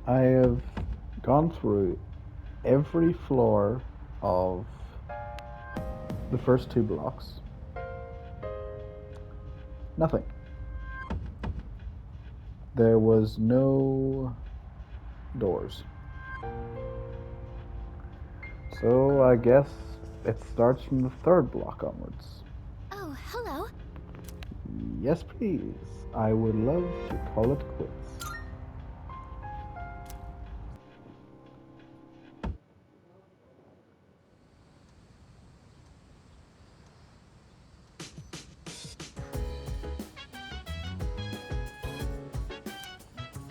I have gone through every floor of the first two blocks. Nothing. There was no doors. So I guess it starts from the third block onwards. Oh, hello. Yes, please. I would love to call it quits.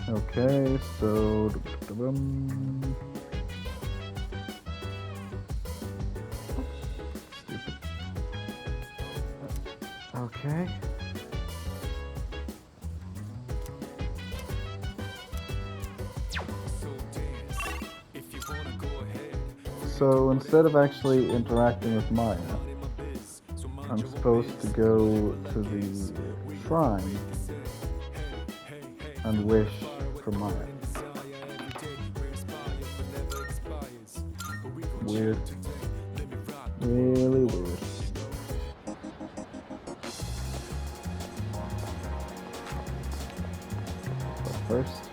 Okay, so stupid. Okay. So instead of actually interacting with Maya, I'm supposed to go to the shrine and wish for Maya. Weird. Really weird. But first,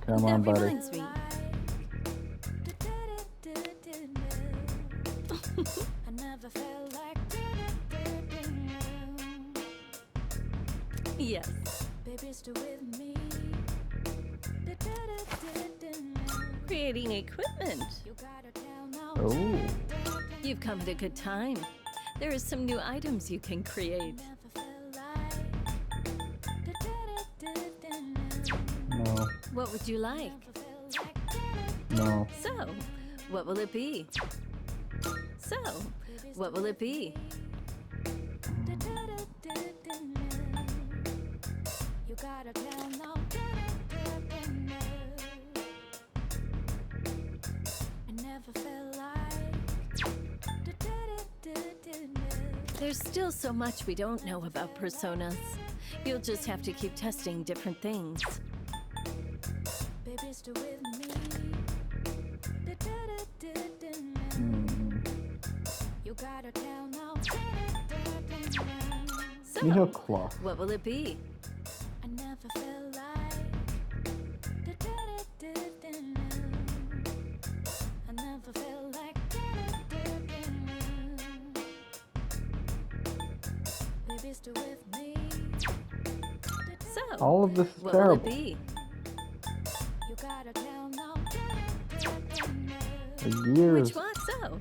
come on, That buddy. reminds me. Yes. Creating equipment. Oh, You've come at a good time. There are some new items you can create. no, What would you like? no. So, what will it be? So, what will it be? There's still so much we don't know about personas. You'll just have to keep testing different things. So, You know cloth. what will it be? So, All of this is what will it terrible. be? The years. Which one? So,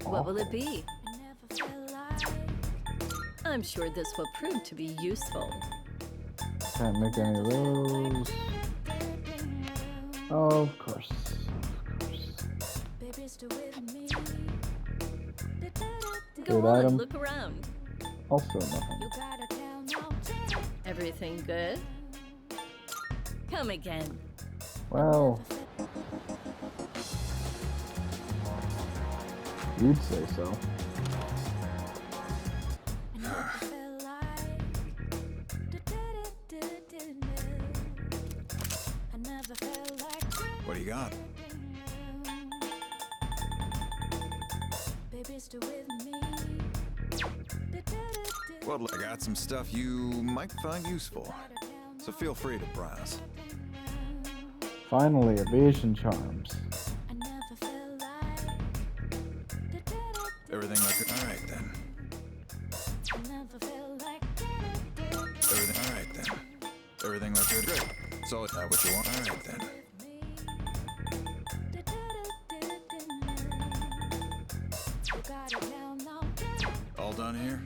what will it be? I'm sure this will prove to be useful. Can't make any of those. Oh, of course. Go Good on, item. look around. Also nothing. Everything good? Come again. Well, you'd say so. What do you got? Well, I got some stuff you might find useful, so feel free to browse. Finally, evasion charms. Everything like all right then. Everything all right then. Everything look good. Great. So is that what you want? All right then. All done here?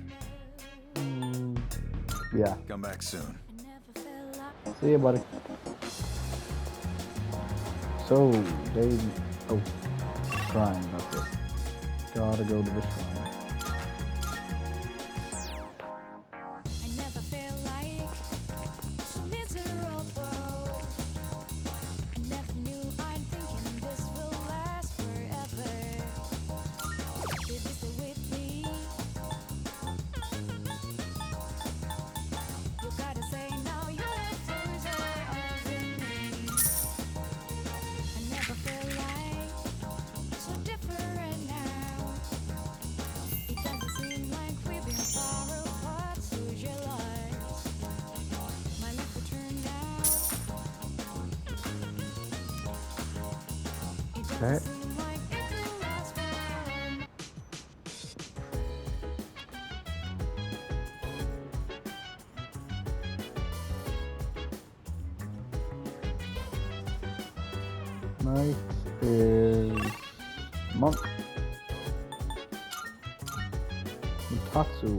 Yeah. Come back soon. See ya, buddy. So, they... Oh, shrine, that's it. Gotta go to the shrine. Okay. Knight is monk. Mutatsu.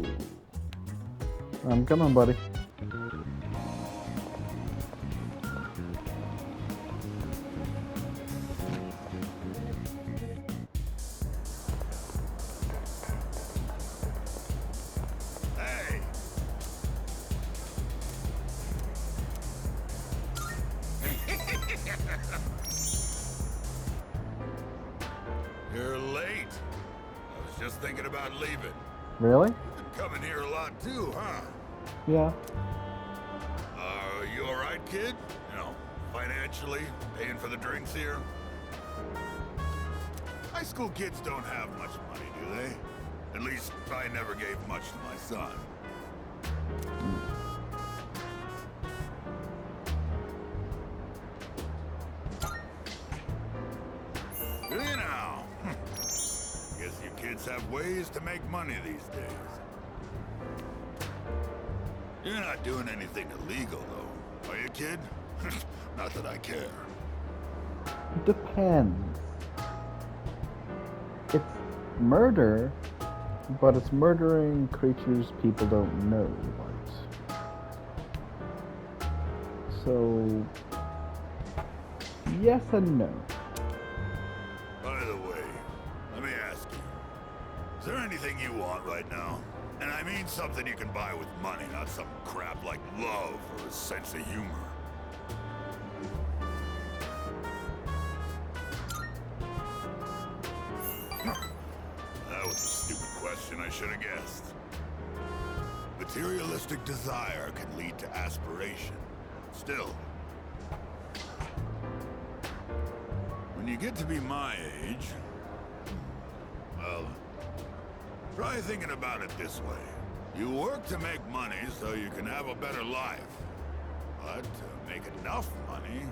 I'm coming, buddy. Hey! You're late. I was just thinking about leaving. Really? You've been coming here a lot too, huh? Yeah. You alright, kid? You know, financially, paying for the drinks here? High school kids don't have much money, do they? At least, I never gave much to my son. You know, guess you kids have ways to make money these days. You're not doing anything illegal, though, are you, kid? Not that I care. Depends. It's murder, but it's murdering creatures people don't know about. So, yes and no. By the way, let me ask you. Is there anything you want right now? And I mean something you can buy with money, not some crap like love or a sense of humor. That was a stupid question I should have guessed. Materialistic desire can lead to aspiration. Still, when you get to be my age, well, try thinking about it this way. You work to make money so you can have a better life. But to make enough money, you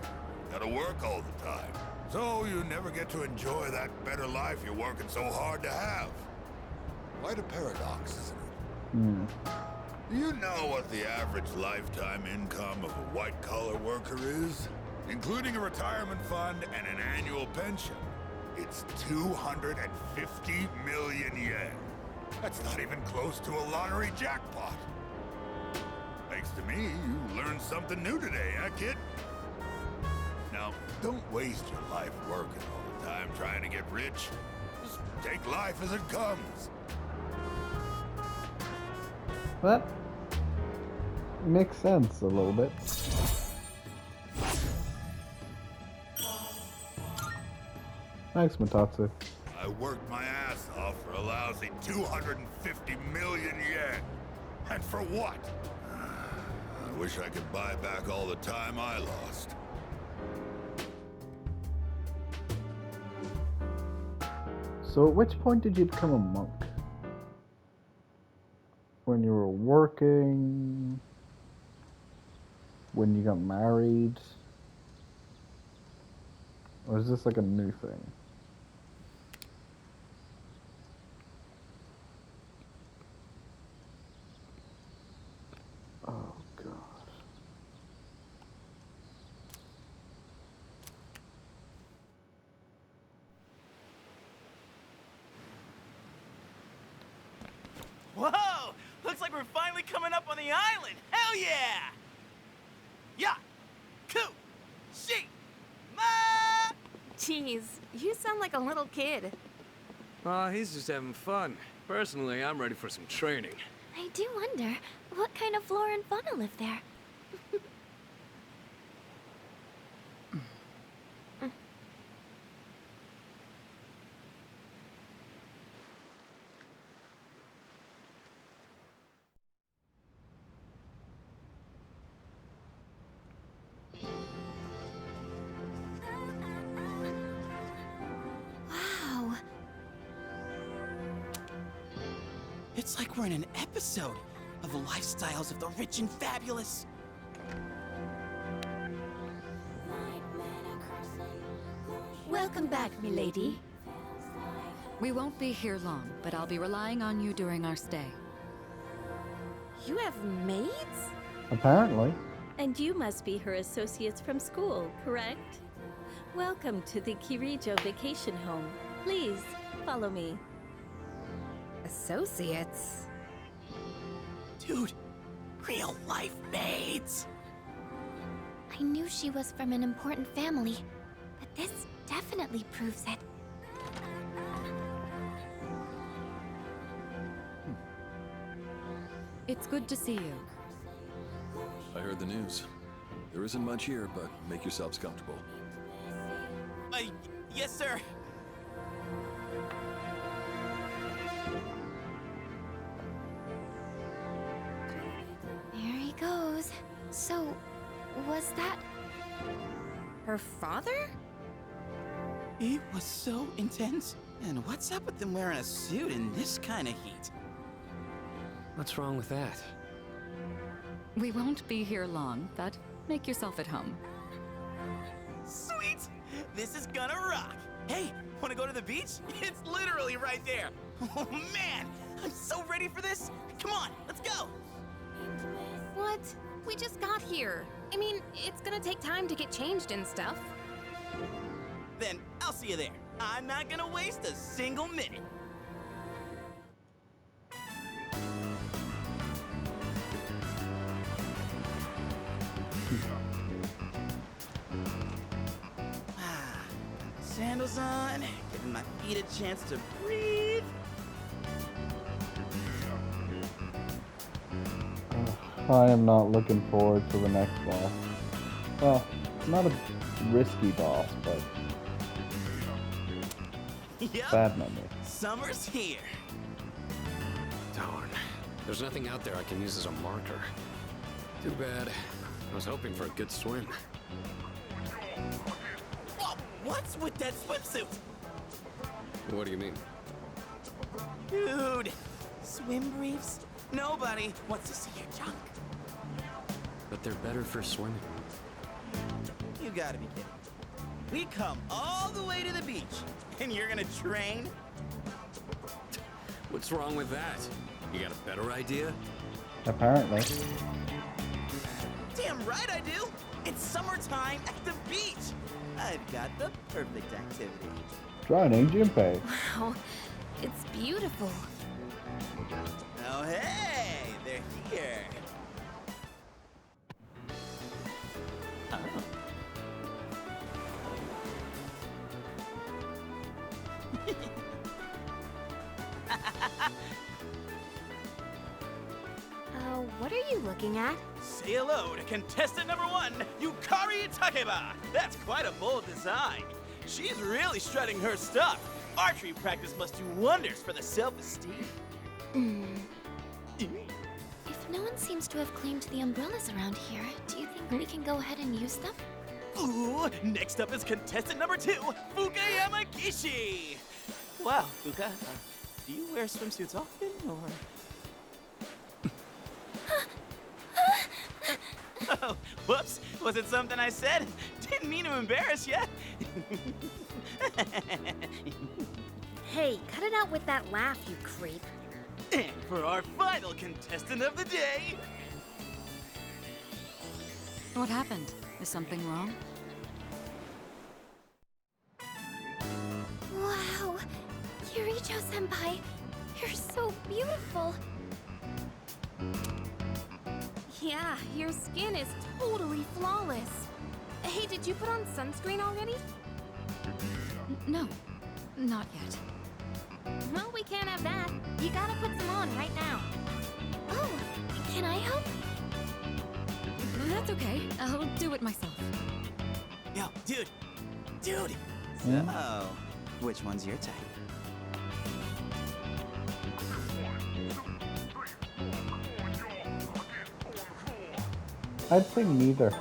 gotta work all the time. So you never get to enjoy that better life you're working so hard to have. Quite a paradox, isn't it? Do you know what the average lifetime income of a white-collar worker is? Including a retirement fund and an annual pension. It's 250 million yen. That's not even close to a lottery jackpot. Thanks to me, you learned something new today, huh, kid? Now, don't waste your life working all the time trying to get rich. Just take life as it comes. That makes sense a little bit. Thanks, Mutatsu. I worked my ass off for a lousy 250 million yen. And for what? I wish I could buy back all the time I lost. So at which point did you become a monk? When you were working? When you got married? Or is this like a new thing? Oh, God. Whoa! Looks like we're finally coming up on the island! Hell yeah! Ya! Ku! She! Ma! Jeez, you sound like a little kid. He's just having fun. Personally, I'm ready for some training. I do wonder, what kind of flora and fauna live there? Wow. It's like we're in an episode of the lifestyles of the rich and fabulous. Welcome back, milady. We won't be here long, but I'll be relying on you during our stay. You have maids? Apparently. And you must be her associates from school, correct? Welcome to the Kirijo vacation home. Please, follow me. Associates? Dude, real life maids. I knew she was from an important family, but this definitely proves it. It's good to see you. I heard the news. There isn't much here, but make yourselves comfortable. Yes, sir. There he goes. So, was that her father? It was so intense. And what's up with them wearing a suit in this kind of heat? What's wrong with that? We won't be here long, but make yourself at home. Sweet! This is gonna rock! Hey, wanna go to the beach? It's literally right there! Oh man! I'm so ready for this! Come on, let's go! What? We just got here. I mean, it's gonna take time to get changed and stuff. Then I'll see you there. I'm not gonna waste a single minute. Sandals on, giving my feet a chance to breathe. I am not looking forward to the next boss. Well, not a risky boss, but Yep, bad memory. summer's here. Darn. There's nothing out there I can use as a marker. Too bad. I was hoping for a good swim. Oh, what's with that swimsuit? What do you mean? Dude, swim briefs? Nobody wants to see your junk. But they're better for swimming. You gotta be kidding. We come all the way to the beach, and you're gonna train? What's wrong with that? You got a better idea? Apparently. Damn right I do! It's summertime at the beach! I've got the perfect activity. Joining Junpei. Wow, it's beautiful. Oh hey, they're here. Oh. What are you looking at? Say hello to contestant number 1, Yukari Takeba. That's quite a bold design. She's really strutting her stuff. Archery practice must do wonders for the self-esteem. If no one seems to have claimed the umbrellas around here, do you think we can go ahead and use them? Ooh, next up is contestant number 2, Fuka Yamagishi. Wow, Fuka, do you wear swimsuits often, or...? Oh, whoops. Was it something I said? Didn't mean to embarrass you. Hey, cut it out with that laugh, you creep. And for our final contestant of the day... What happened? Is something wrong? Wow, Kirijo-senpai, you're so beautiful. Yeah, your skin is totally flawless. Hey, did you put on sunscreen already? No, not yet. Well, we can't have that. You gotta put some on right now. Oh, can I help? That's okay. I'll do it myself. Yo, dude. Dude. Hmm? So, which one's your type? I'd say neither.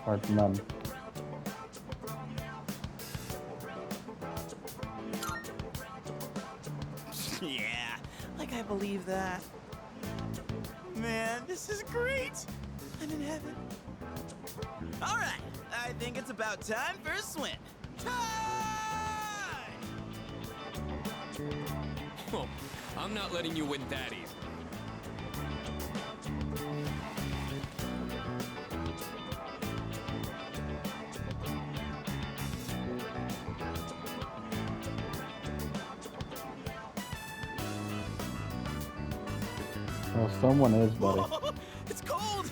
Or none. Yeah, like I believe that. Man, this is great. I'm in heaven. All right, I think it's about time for a swim. Time! No, I'm not letting you win that easy. Oh, someone is, buddy. Whoa, it's cold!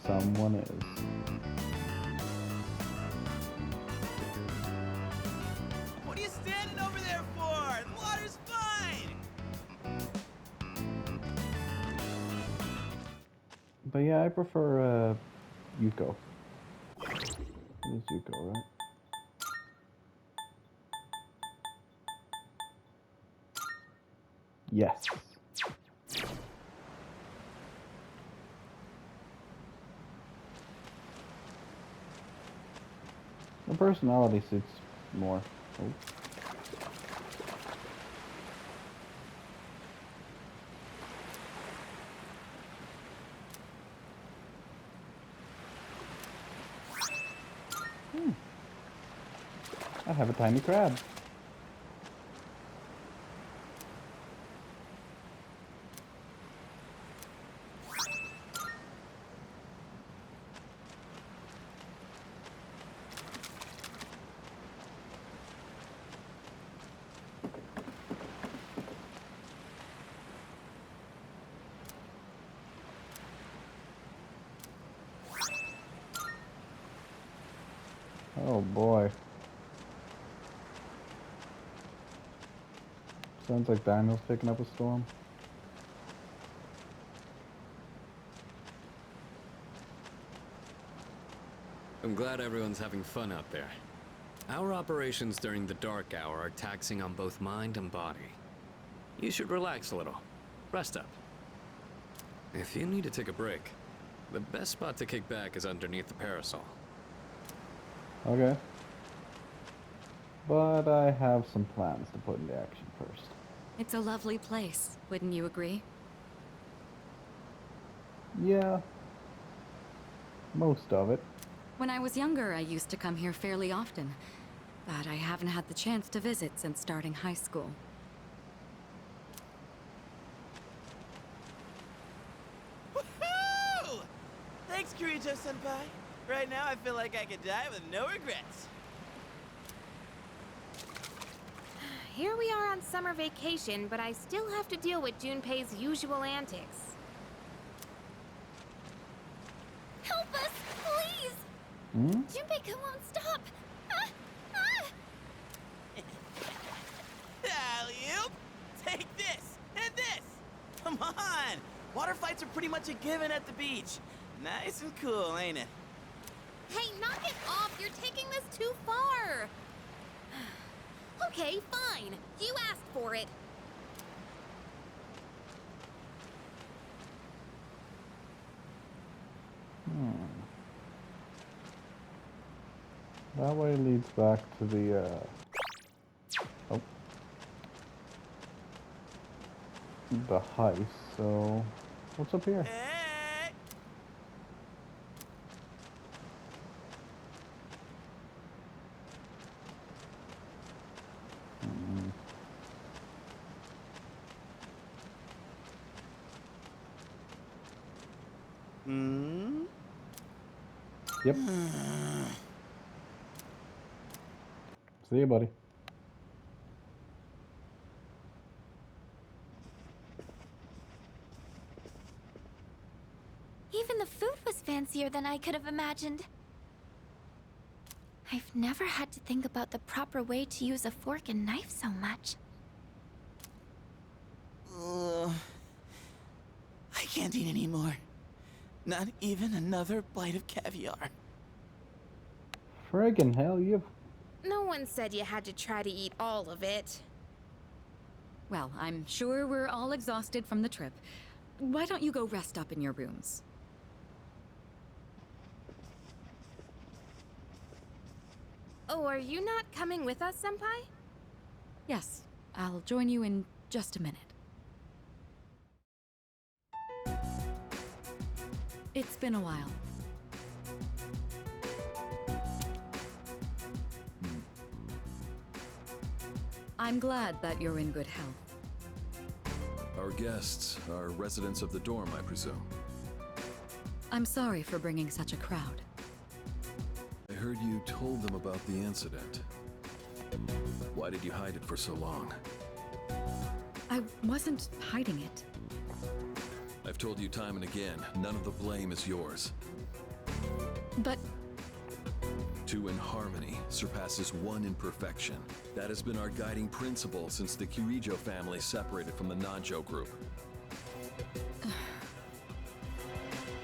Someone is. What are you standing over there for? The water's fine! But yeah, I prefer Yuko. It is Yuko, right? Yes. The personality suits more. Oh. I have a tiny crab. Oh boy. Sounds like Daniel's picking up a storm. I'm glad everyone's having fun out there. Our operations during the dark hour are taxing on both mind and body. You should relax a little. Rest up. If you need to take a break, the best spot to kick back is underneath the parasol. Okay. But I have some plans to put into action first. It's a lovely place, wouldn't you agree? Yeah. Most of it. When I was younger, I used to come here fairly often, but I haven't had the chance to visit since starting high school. Woohoo! Thanks, Kirijo-senpai. Right now, I feel like I could die with no regrets. Here we are on summer vacation, but I still have to deal with Junpei's usual antics. Help us, please! Hmm? Junpei won't stop! Ah! Ah! Alley-oop! Take this, and this! Come on! Water fights are pretty much a given at the beach. Nice and cool, ain't it? Hey, knock it off! You're taking this too far! Okay, fine. You asked for it. That way leads back to the, oh. The heist, so... What's up here? Hey! Hmm? Yep. See you, buddy. Even the food was fancier than I could have imagined. I've never had to think about the proper way to use a fork and knife so much. I can't eat anymore. Not even another bite of caviar. Friggin' hell, you've... No one said you had to try to eat all of it. Well, I'm sure we're all exhausted from the trip. Why don't you go rest up in your rooms? Oh, are you not coming with us, Senpai? Yes, I'll join you in just a minute. It's been a while. I'm glad that you're in good health. Our guests are residents of the dorm, I presume. I'm sorry for bringing such a crowd. I heard you told them about the incident. Why did you hide it for so long? I wasn't hiding it. I've told you time and again, none of the blame is yours. But Two in harmony surpasses one in perfection. That has been our guiding principle since the Kirijo family separated from the Nanjo group.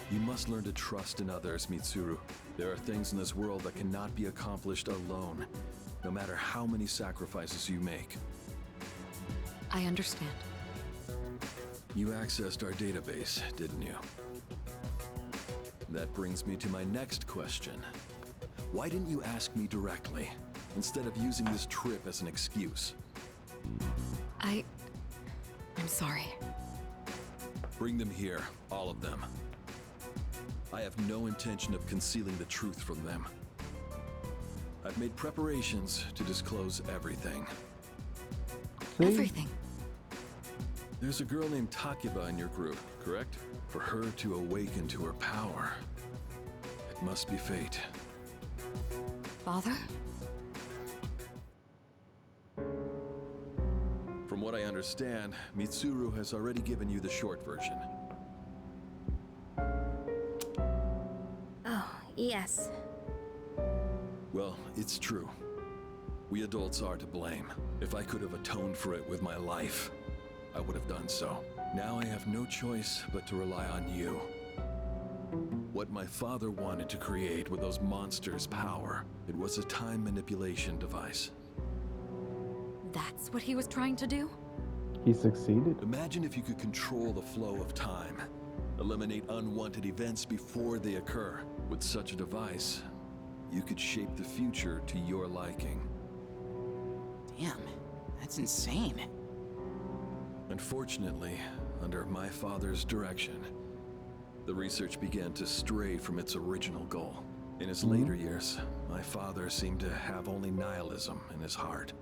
You must learn to trust in others, Mitsuru. There are things in this world that cannot be accomplished alone, no matter how many sacrifices you make. I understand. You accessed our database, didn't you? That brings me to my next question. Why didn't you ask me directly, instead of using this trip as an excuse? I'm sorry. Bring them here, all of them. I have no intention of concealing the truth from them. I've made preparations to disclose everything. See? Everything. There's a girl named Takeba in your group, correct? For her to awaken to her power, it must be fate. Father? From what I understand, Mitsuru has already given you the short version. Oh, yes. Well, it's true. We adults are to blame. If I could have atoned for it with my life, I would have done so. Now I have no choice but to rely on you. What my father wanted to create with those monsters' power, it was a time manipulation device. That's what he was trying to do? He succeeded. Imagine if you could control the flow of time, eliminate unwanted events before they occur. With such a device, you could shape the future to your liking. Damn, that's insane. Unfortunately, under my father's direction, the research began to stray from its original goal. In his later years, my father seemed to have only nihilism in his heart.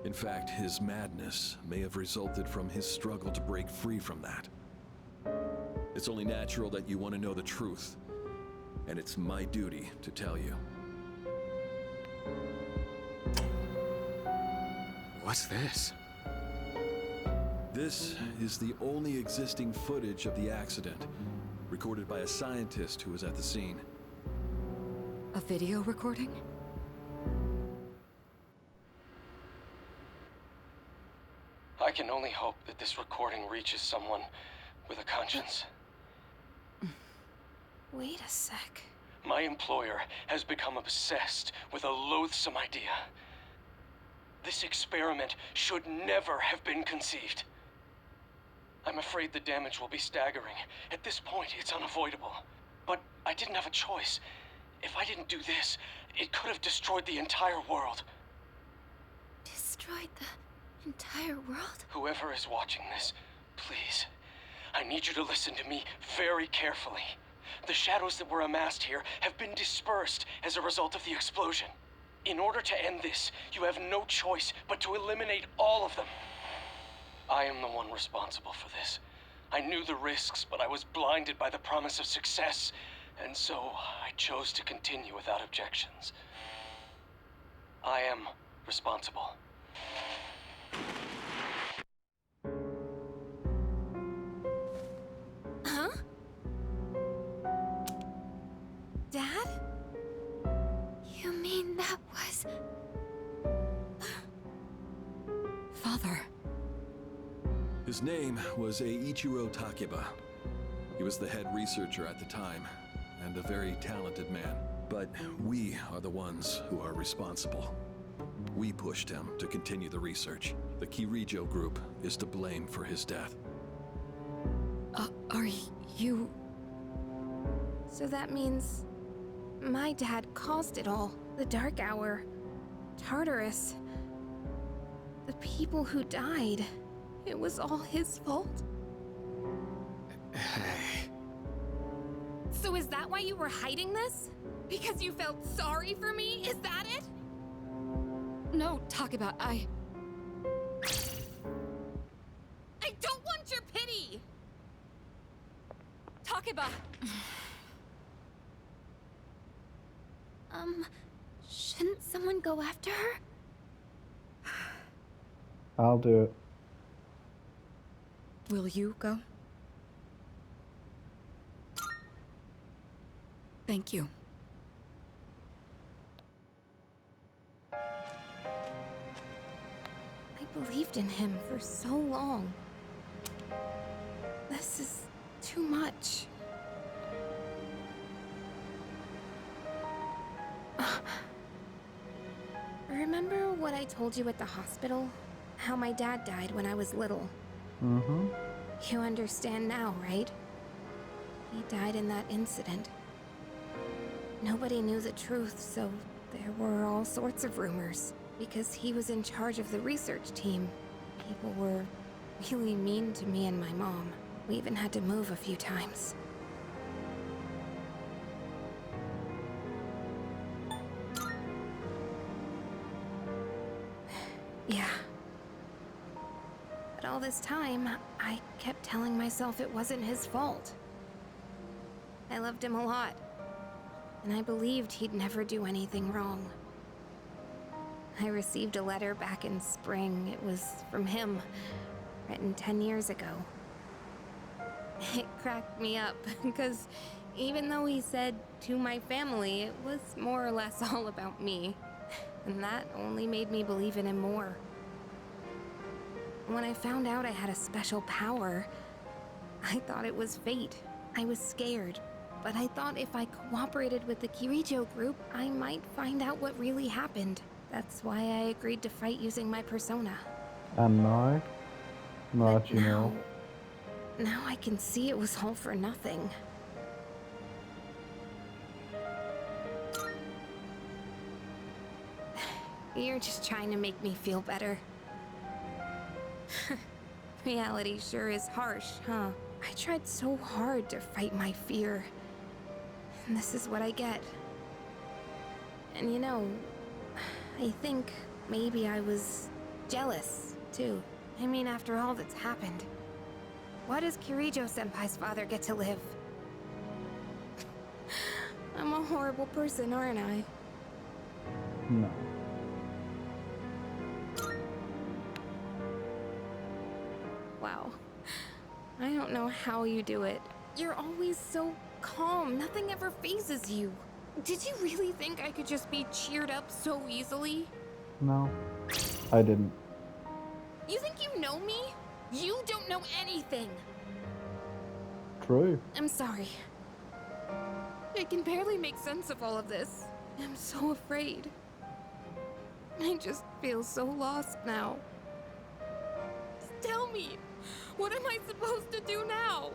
In fact, his madness may have resulted from his struggle to break free from that. It's only natural that you want to know the truth, and it's my duty to tell you. What's this? This is the only existing footage of the accident, recorded by a scientist who was at the scene. A video recording? I can only hope that this recording reaches someone with a conscience. Wait a sec. My employer has become obsessed with a loathsome idea. This experiment should never have been conceived. I'm afraid the damage will be staggering. At this point, it's unavoidable. But I didn't have a choice. If I didn't do this, it could have destroyed the entire world. Destroyed the entire world? Whoever is watching this, please, I need you to listen to me very carefully. The shadows that were amassed here have been dispersed as a result of the explosion. In order to end this, you have no choice but to eliminate all of them. I am the one responsible for this. I knew the risks, but I was blinded by the promise of success, and so I chose to continue without objections. I am responsible. Huh? Dad? You mean that was... Father. His name was Eiichiro Takeba. He was the head researcher at the time, and a very talented man. But we are the ones who are responsible. We pushed him to continue the research. The Kirijo group is to blame for his death. Are you... So that means... my dad caused it all. The Dark Hour. Tartarus. The people who died. It was all his fault? So is that why you were hiding this? Because you felt sorry for me? Is that it? No, Takeba, I don't want your pity! Takeba! Shouldn't someone go after her? I'll do it. Will you go? Thank you. I believed in him for so long. This is too much. Remember what I told you at the hospital? How my dad died when I was little. Mm-hmm. You understand now, right? He died in that incident. Nobody knew the truth, so there were all sorts of rumors. Because he was in charge of the research team, people were really mean to me and my mom. We even had to move a few times. Yeah. But all this time, I kept telling myself it wasn't his fault. I loved him a lot, and I believed he'd never do anything wrong. I received a letter back in spring. It was from him, written 10 years ago. It cracked me up, because even though he said to my family, it was more or less all about me. And that only made me believe in him more. When I found out I had a special power, I thought it was fate. I was scared, but I thought if I cooperated with the Kirijo group, I might find out what really happened. That's why I agreed to fight using my persona. And now that you know. Now I can see it was all for nothing. You're just trying to make me feel better. Reality sure is harsh, huh? I tried so hard to fight my fear. And this is what I get. And you know, I think maybe I was jealous, too. I mean, after all that's happened, why does Kirijo-senpai's father get to live? I'm a horrible person, aren't I? No. Wow. I don't know how you do it. You're always so calm. Nothing ever phases you. Did you really think I could just be cheered up so easily? No, I didn't. You think you know me? You don't know anything. True. I'm sorry. I can barely make sense of all of this. I'm so afraid. I just feel so lost now. Just tell me, what am I supposed to do now?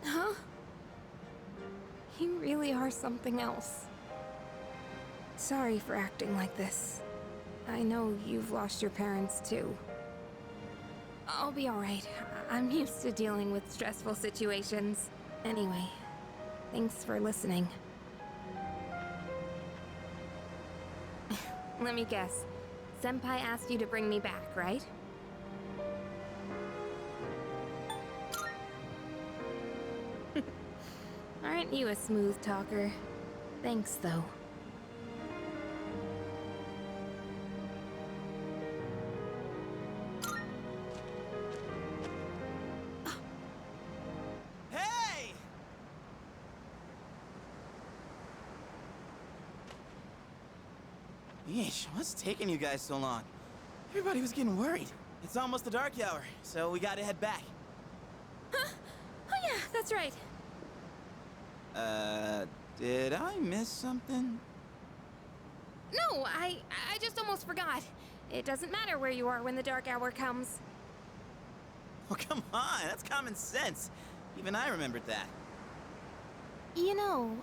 Huh? You really are something else. Sorry for acting like this. I know you've lost your parents too. I'll be alright. I'm used to dealing with stressful situations. Anyway, thanks for listening. Let me guess. Senpai asked you to bring me back, right? Aren't you a smooth talker? Thanks, though. Hey! Yeesh, what's taking you guys so long? Everybody was getting worried. It's almost the dark hour, so we gotta head back. Huh? Oh yeah, that's right. Did I miss something? No, I just almost forgot. It doesn't matter where you are when the dark hour comes. Oh, come on, that's common sense. Even I remembered that. You know,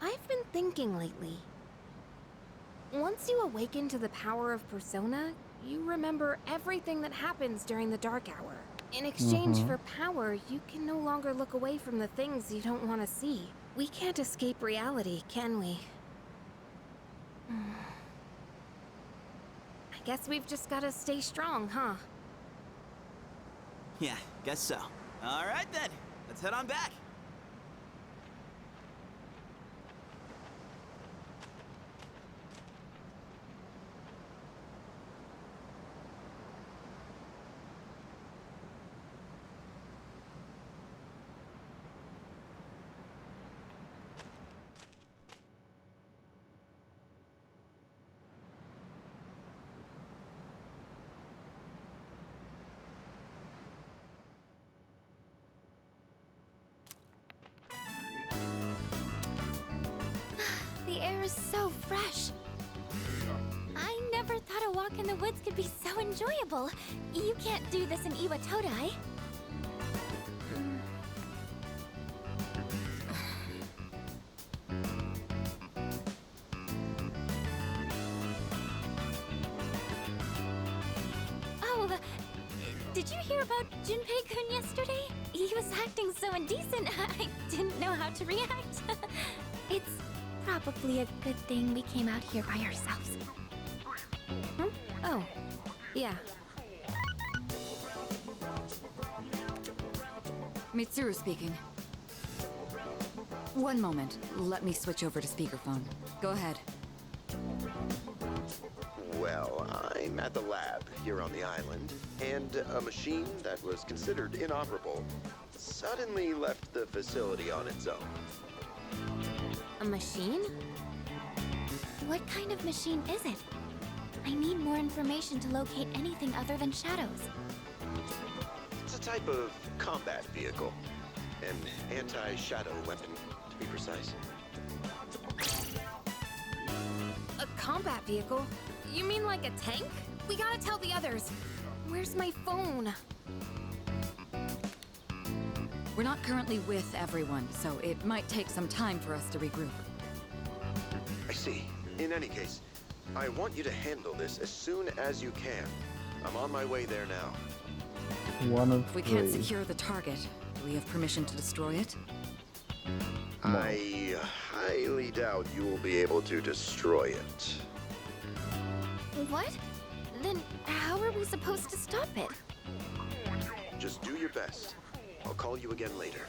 I've been thinking lately. Once you awaken to the power of persona, you remember everything that happens during the dark hour. In exchange for power, you can no longer look away from the things you don't want to see. We can't escape reality, can we? I guess we've just gotta stay strong, huh? Yeah, guess so. All right then, let's head on back. The air is so fresh. I never thought a walk in the woods could be so enjoyable. You can't do this in Iwatodai. Oh, did you hear about Junpei-kun yesterday? He was acting so indecent, I didn't know how to react. It's probably a good thing we came out here by ourselves. Oh, yeah. Mitsuru speaking. One moment. Let me switch over to speakerphone. Go ahead. Well, I'm at the lab here on the island, and a machine that was considered inoperable suddenly left the facility on its own. A machine? What kind of machine is it? I need more information to locate anything other than shadows. It's a type of combat vehicle. An anti-shadow weapon, to be precise. A combat vehicle? You mean like a tank? We gotta tell the others. Where's my phone? We're not currently with everyone, so it might take some time for us to regroup. I see. In any case, I want you to handle this as soon as you can. I'm on my way there now. One of If we can't three. secure the target, do we have permission to destroy it? I highly doubt you will be able to destroy it. What? Then how are we supposed to stop it? Just do your best. I'll call you again later.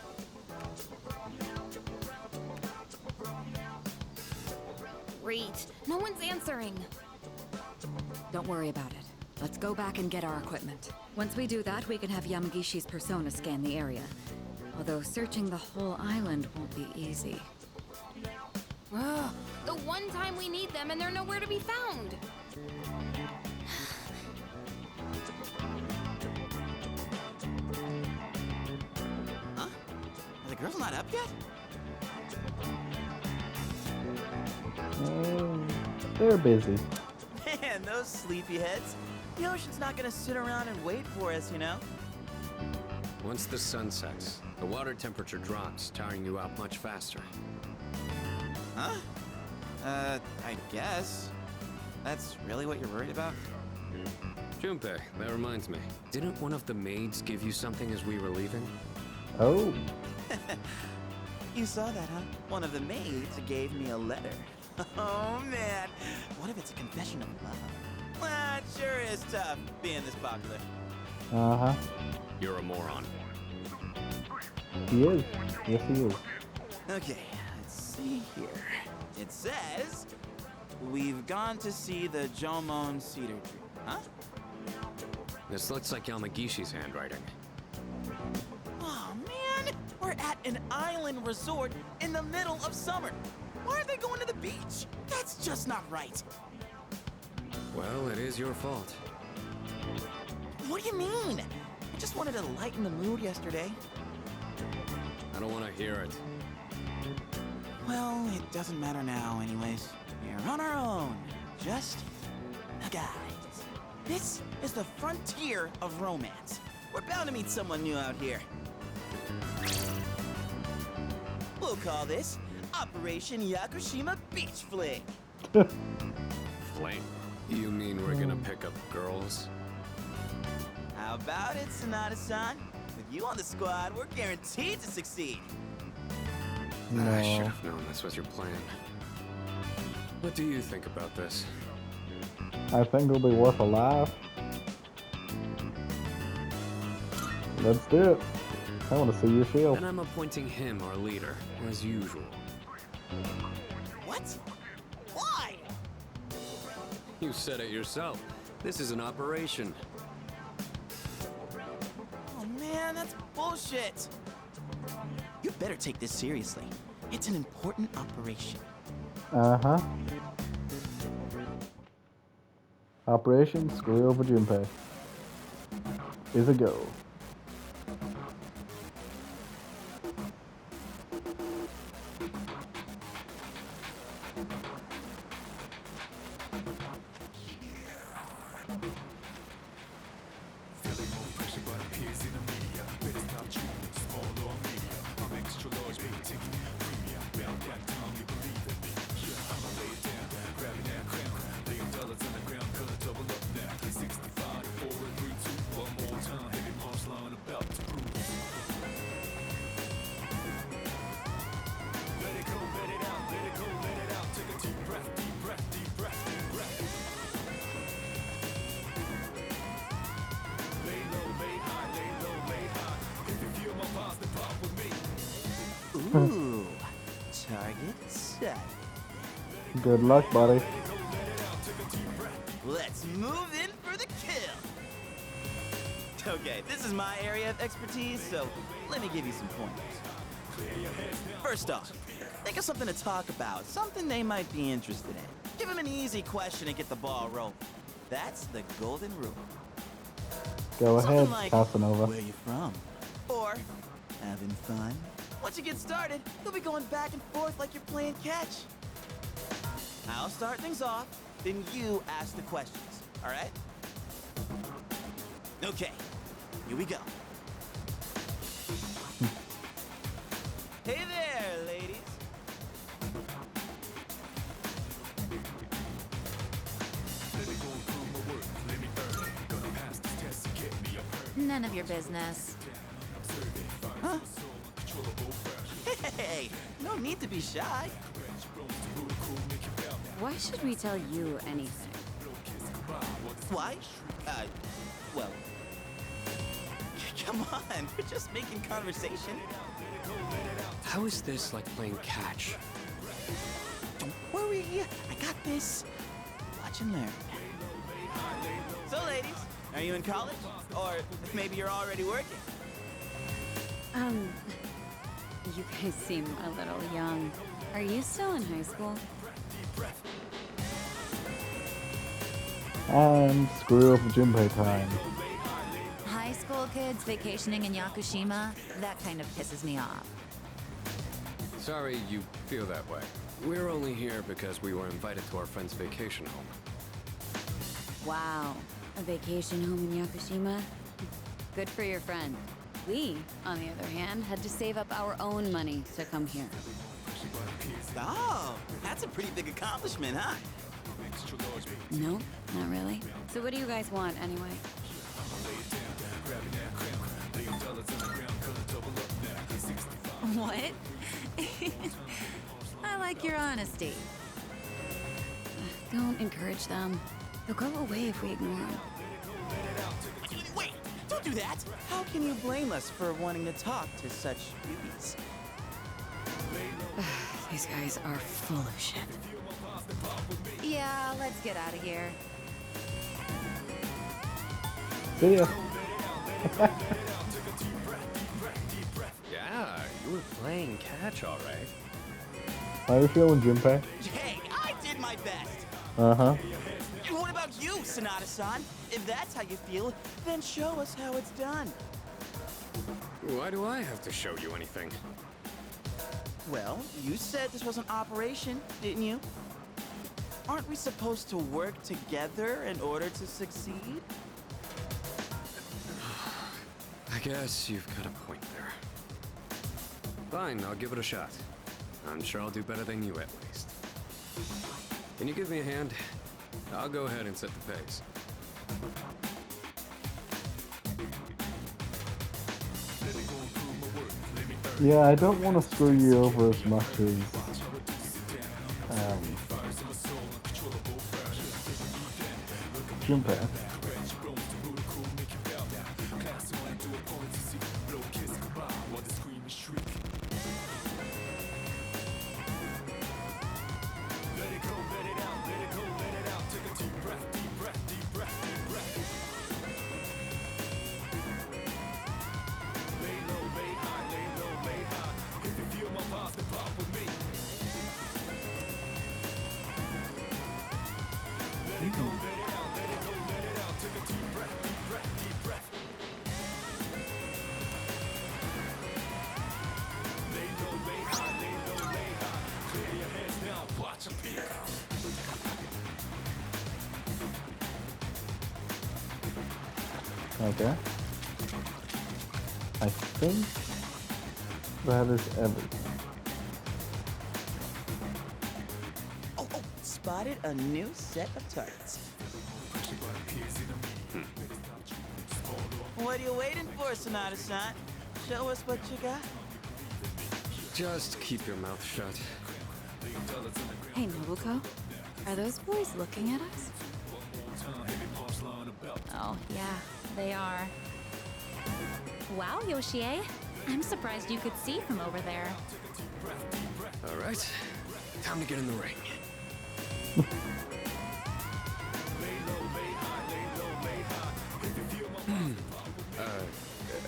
Great. No one's answering. Don't worry about it. Let's go back and get our equipment. Once we do that, we can have Yamagishi's persona scan the area. Although searching the whole island won't be easy. Ugh, the one time we need them and they're nowhere to be found. Huh? Are the girls not up yet? They're busy. Man, those sleepyheads. The ocean's not gonna sit around and wait for us, you know? Once the sun sets, the water temperature drops, tiring you out much faster. Huh? I guess. That's really what you're worried about? Junpei, that reminds me. Didn't one of the maids give you something as we were leaving? Oh, You saw that, huh? One of the maids gave me a letter. Oh, man. What if it's a confession of love? Well, it sure is tough being this popular. uh-huh. You're a moron. He is. Yes, he is. Okay, let's see here. It says, we've gone to see the Jomon cedar tree. Huh? This looks like Yamagishi's handwriting. Oh, man. We're at an island resort in the middle of summer. Why are they going to the beach? That's just not right. Well, it is your fault. What do you mean? I just wanted to lighten the mood yesterday. I don't want to hear it. Well, it doesn't matter now anyways. We're on our own. Just the guys. This is the frontier of romance. We're bound to meet someone new out here. We'll call this Operation Yakushima Beach Fling. Flame. You mean we're gonna pick up girls? How about it, Sonata-san? With you on the squad, we're guaranteed to succeed. I should No. have known this was your plan. What do you think about this? I think it'll be worth a laugh. Let's do it. I want to see your shield. And I'm appointing him our leader, as usual. What? Why? You said it yourself. This is an operation. Oh man, that's bullshit. You better take this seriously. It's an important operation. Uh-huh. Operation Screw Over Junpei is a go. Ooh, target set. Good luck, buddy. Let's move in for the kill. Okay, this is my area of expertise, so let me give you some pointers. First off, think of something to talk about, something they might be interested in. Give them an easy question and get the ball rolling. That's the golden rule. Go Something ahead, like, Casanova. where you from? Or, having fun? Once you get started, you'll be going back and forth like you're playing catch. I'll start things off, then you ask the questions, all right? Okay, here we go. Hey there, ladies. None of your business. Huh? Hey, no need to be shy. Why should we tell you anything? Why? Well... Come on, we're just making conversation. How is this like playing catch? Don't worry, I got this. Watch and learn. So, ladies, are you in college? Or maybe you're already working? You guys seem a little young. Are you still in high school? And Screw Over Junpei time. High school kids vacationing in Yakushima? That kind of pisses me off. Sorry you feel that way. We're only here because we were invited to our friend's vacation home. Wow. A vacation home in Yakushima? Good for your friend. We, on the other hand, had to save up our own money to come here. Oh, that's a pretty big accomplishment, huh? No, not really. So what do you guys want, anyway? What? I like your honesty. Don't encourage them. They'll go away if we ignore them. Wait, don't do that. How can you blame us for wanting to talk to such beauties? These guys are full of shit. Yeah, let's get out of here. See ya. Yeah, you were playing catch all right. How you feeling, Junpei? Hey, I did my best. Uh-huh. And what about you, Sonata-san? If that's how you feel, then show us how it's done. Why do I have to show you anything? Well, you said this was an operation, didn't you? Aren't we supposed to work together in order to succeed? I guess you've got a point there. Fine, I'll give it a shot. I'm sure I'll do better than you at least. Can you give me a hand? I'll go ahead and set the pace. Yeah, I don't want to screw you over as much as um, Junpei. Okay. I think that is everything. Oh, spotted a new set of targets. What are you waiting for, Sonata-san? Show us what you got. Just keep your mouth shut. Hey, Nobuko. Are those boys looking at us? Oh, yeah, they are. Wow, Yoshie. I'm surprised you could see from over there. All right, time to get in the ring.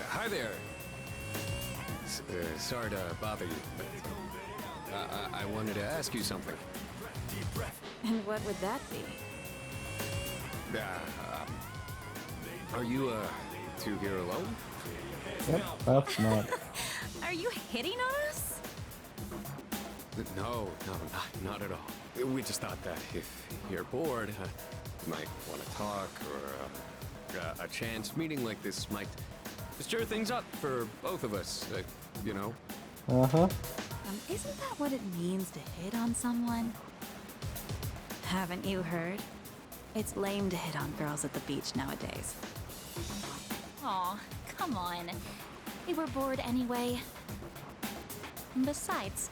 Hi there. Sorry to bother you, but I wanted to ask you something. And what would that be? Are you two here alone? Yep, that's not. Are you hitting on us? No, not at all. We just thought that if you're bored, you might want to talk, or a chance meeting like this might stir things up for both of us, you know? Uh-huh. Isn't that what it means to hit on someone? Haven't you heard? It's lame to hit on girls at the beach nowadays. Aw, come on. They were bored anyway. Besides,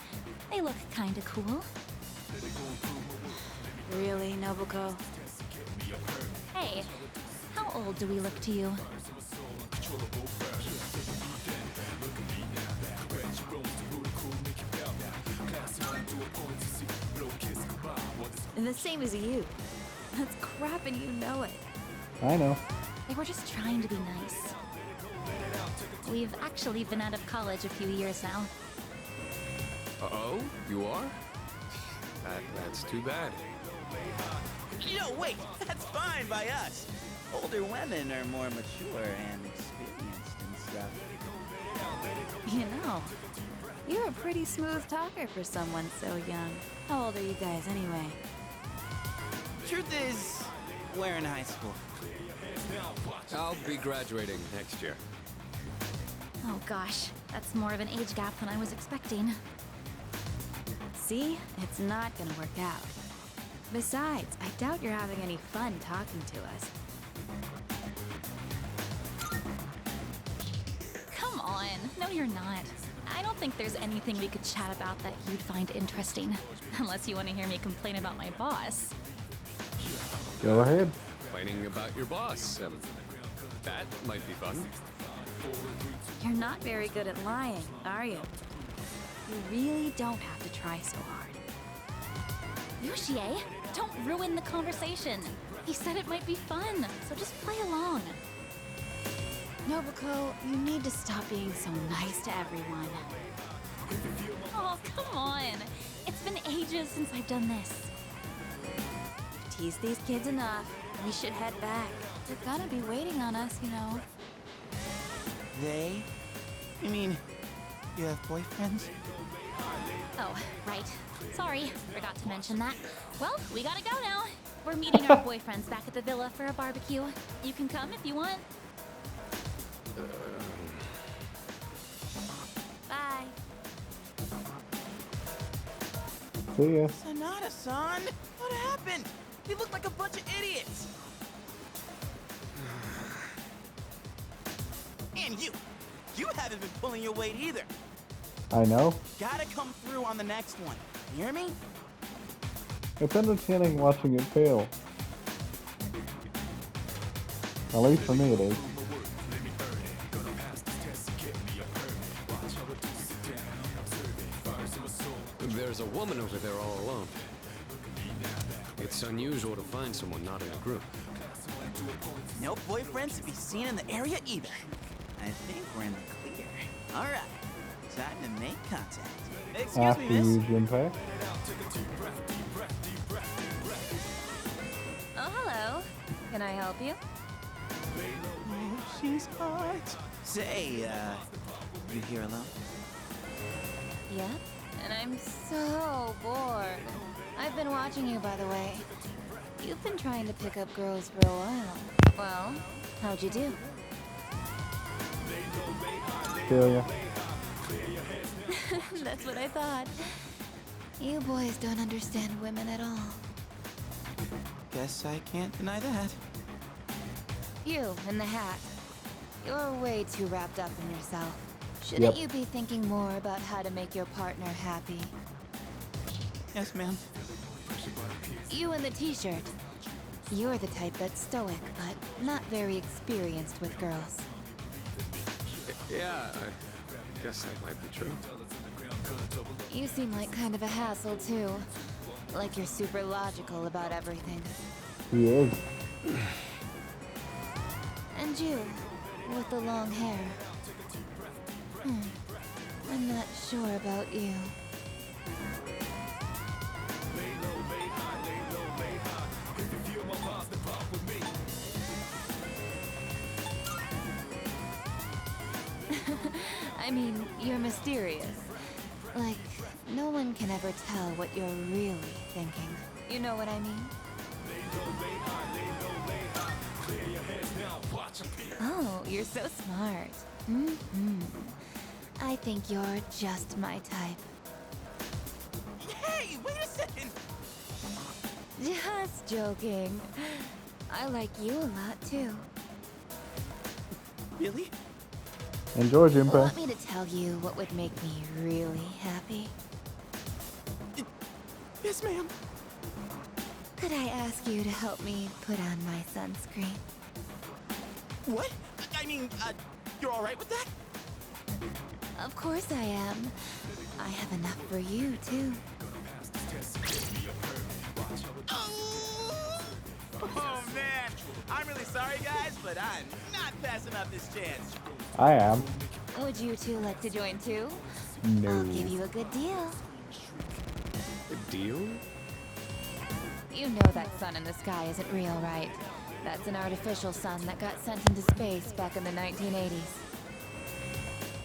they look kinda cool. Really, Nobuko? Hey, how old do we look to you? The same as you. That's crap and you know it. I know. They were just trying to be nice. We've actually been out of college a few years now. Oh, you are? That's too bad. No, wait, that's fine by us. Older women are more mature and experienced and stuff. You know, you're a pretty smooth talker for someone so young. How old are you guys anyway? Truth is, we're in high school. I'll be graduating next year. Oh gosh, that's more of an age gap than I was expecting. See? It's not gonna work out. Besides, I doubt you're having any fun talking to us. Come on, no you're not. I don't think there's anything we could chat about that you'd find interesting. Unless you want to hear me complain about my boss. Go ahead. Complaining about your boss. That might be fun. You're not very good at lying, are you? You really don't have to try so hard. Yoshie, don't ruin the conversation. He said it might be fun, so just play along. Nobuko, you need to stop being so nice to everyone. Oh, come on. It's been ages since I've done this. You've teased these kids enough. We should head back. They're gonna be waiting on us, you know. They? You mean, you have boyfriends? Oh, right. Sorry, forgot to mention that. Well, we gotta go now. We're meeting our boyfriends back at the villa for a barbecue. You can come if you want. Bye. See ya. Sonata-san, what happened? We look like a bunch of idiots. And you haven't been pulling your weight either. I know. Gotta come through on the next one. You hear me? It's entertaining watching it fail. At least for me it is. There's a woman over there all alone. It's unusual to find someone not in a group. No boyfriends to be seen in the area either. I think we're in the clear. All right, time to make contact. Excuse After me, miss. you, Junpei. Oh, hello. Can I help you? Oh, she's hot. Say, you here alone? Yep. And I'm so bored. I've been watching you, by the way. You've been trying to pick up girls for a while. Well, how'd you do? Feel ya. That's what I thought. You boys don't understand women at all. Guess I can't deny that. You in the hat. You're way too wrapped up in yourself. Shouldn't Yep. you be thinking more about how to make your partner happy? Yes, ma'am. You in the t-shirt. You're the type that's stoic, but not very experienced with girls. Yeah, I guess that might be true. You seem like kind of a hassle, too. Like you're super logical about everything. He is. And you, with the long hair. I'm not sure about you. I mean, you're mysterious. Like, no one can ever tell what you're really thinking. You know what I mean? Oh, you're so smart. I think you're just my type. Hey, wait a second! Just joking. I like you a lot, too. Really? Enjoy, Junpei. Want me to tell you what would make me really happy? Yes, ma'am. Could I ask you to help me put on my sunscreen? What? I mean, you're all right with that? Of course I am. I have enough for you, too. Oh, man. I'm really sorry, guys, but I'm not passing up this chance. I am. Would you two like to join, too? No. I'll give you a good deal. A deal? You know that sun in the sky isn't real, right? That's an artificial sun that got sent into space back in the 1980s.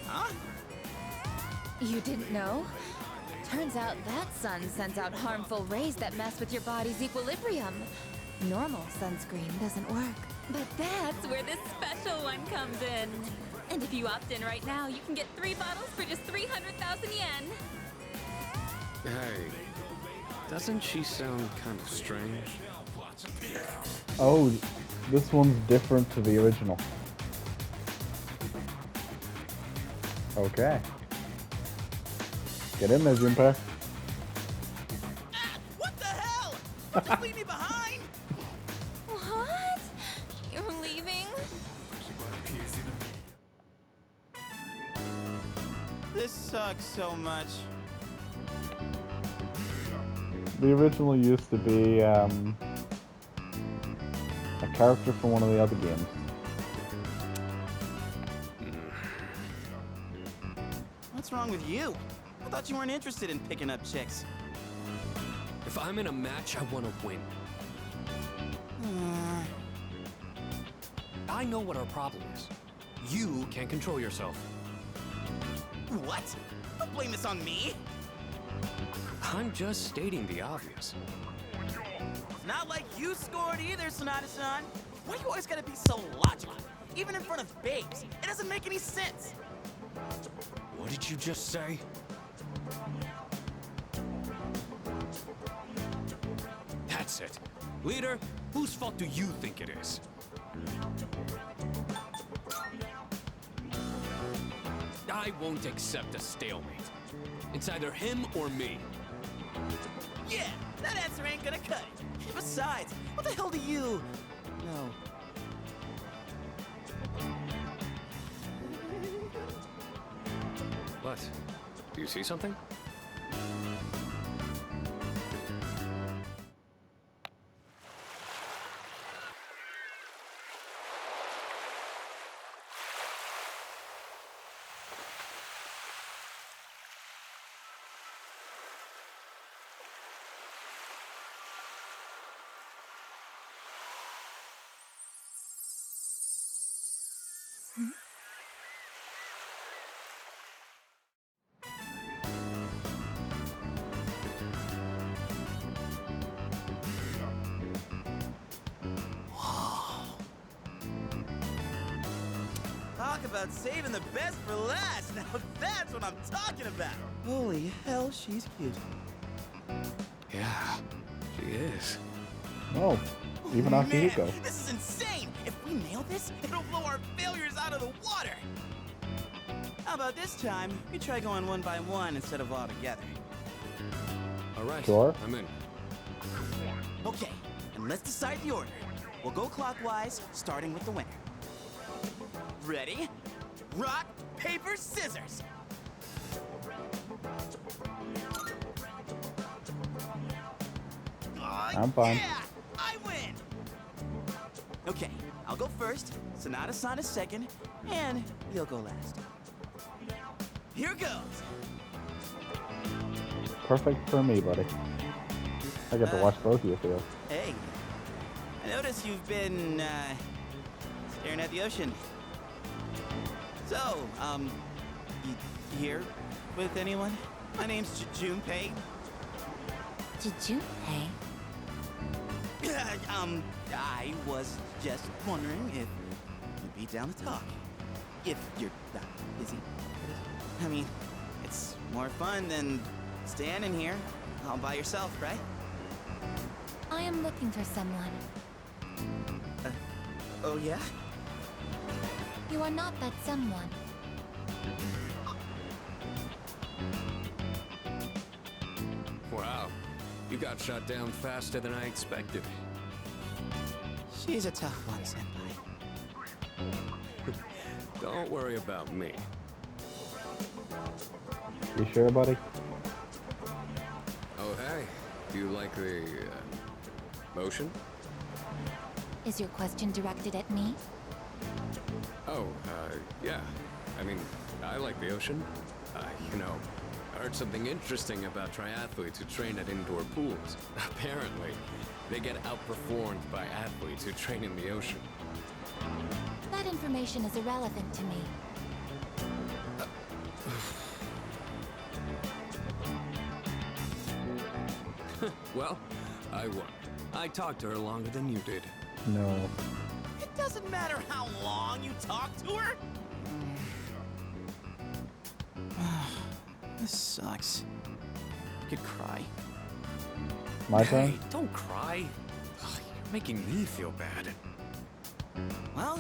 Huh? You didn't know? Turns out that sun sends out harmful rays that mess with your body's equilibrium. Normal sunscreen doesn't work. But that's where this special one comes in. And if you opt in right now, you can get 3 bottles for just 300,000 yen. Hey, doesn't she sound kind of strange? Oh, this one's different to the original. Okay. Get in there, Junpei. Ah, what the hell? Just leave me behind? What? You're leaving? This sucks so much. The original used to be a character from one of the other games. What's wrong with you? I thought you weren't interested in picking up chicks. If I'm in a match, I want to win. I know what our problem is. You can't control yourself. What? Don't blame this on me. I'm just stating the obvious. It's not like you scored either, Sonata-san. Why do you always gotta be so logical? Even in front of babes. It doesn't make any sense. What did you just say? That's it. Leader, whose fault do you think it is? I won't accept a stalemate. It's either him or me. Yeah, that answer ain't gonna cut it. Besides, what the hell do you know? What? Do you see something? Talk about saving the best for last. Now that's what I'm talking about. Holy hell, she's cute. Yeah, she is. Oh, even Akihiko. This is insane. If we nail this, it'll blow our failures out of the water. How about this time, we try going one by one instead of all together? All right, Sure. I'm in. Okay, and let's decide the order. We'll go clockwise, starting with the winner. Ready? Rock, paper, scissors. I'm fine. Yeah, I win. Okay, I'll go first, Sonata-san is second, and you'll go last. Here goes. Perfect for me, buddy. I get to watch both of you feel. Hey, I notice you've been, staring at the ocean. So, you here with anyone? My name's Junpei. Junpei? I was just wondering if you'd be down to talk. If you're not busy. I mean, it's more fun than standing here all by yourself, right? I am looking for someone. Oh yeah? You are not that someone. Wow, you got shot down faster than I expected. She's a tough one, Senpai. Don't worry about me. You sure, buddy? Oh, hey, do you like the motion? Is your question directed at me? Oh, yeah. I mean, I like the ocean. You know, I heard something interesting about triathletes who train at indoor pools. Apparently, they get outperformed by athletes who train in the ocean. That information is irrelevant to me. Well, I won. I talked to her longer than you did. No. It doesn't matter how long you talk to her. This sucks. I could cry. My Hey, turn? don't cry. Ugh, you're making me feel bad. Well,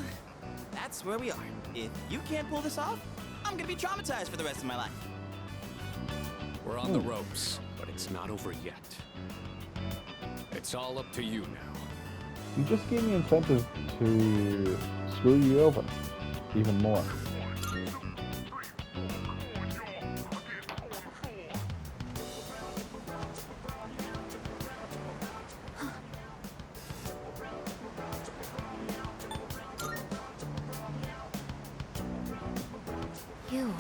that's where we are. If you can't pull this off, I'm gonna be traumatized for the rest of my life. We're on the ropes, but it's not over yet. It's all up to you now. You just gave me incentive to screw you over even more. You.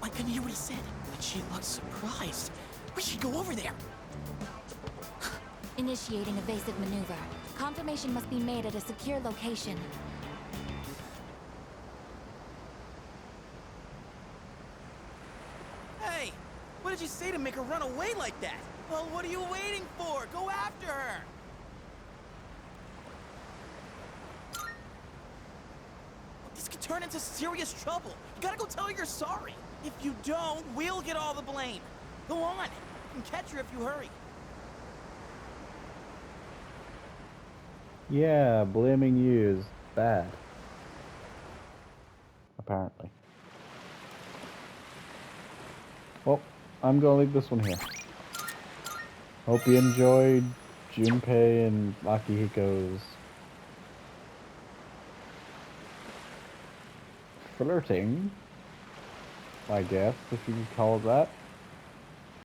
I couldn't hear what he said, but she looked surprised. We should go over there. Initiating evasive maneuver. Confirmation must be made at a secure location. Hey, what did you say to make her run away like that? Well, what are you waiting for? Go after her! This could turn into serious trouble. You gotta go tell her you're sorry. If you don't, we'll get all the blame. Go on. You can catch her if you hurry. Yeah, blaming you is bad. Apparently. Well, I'm gonna leave this one here. Hope you enjoyed Junpei and Akihiko's flirting, I guess, if you could call it that.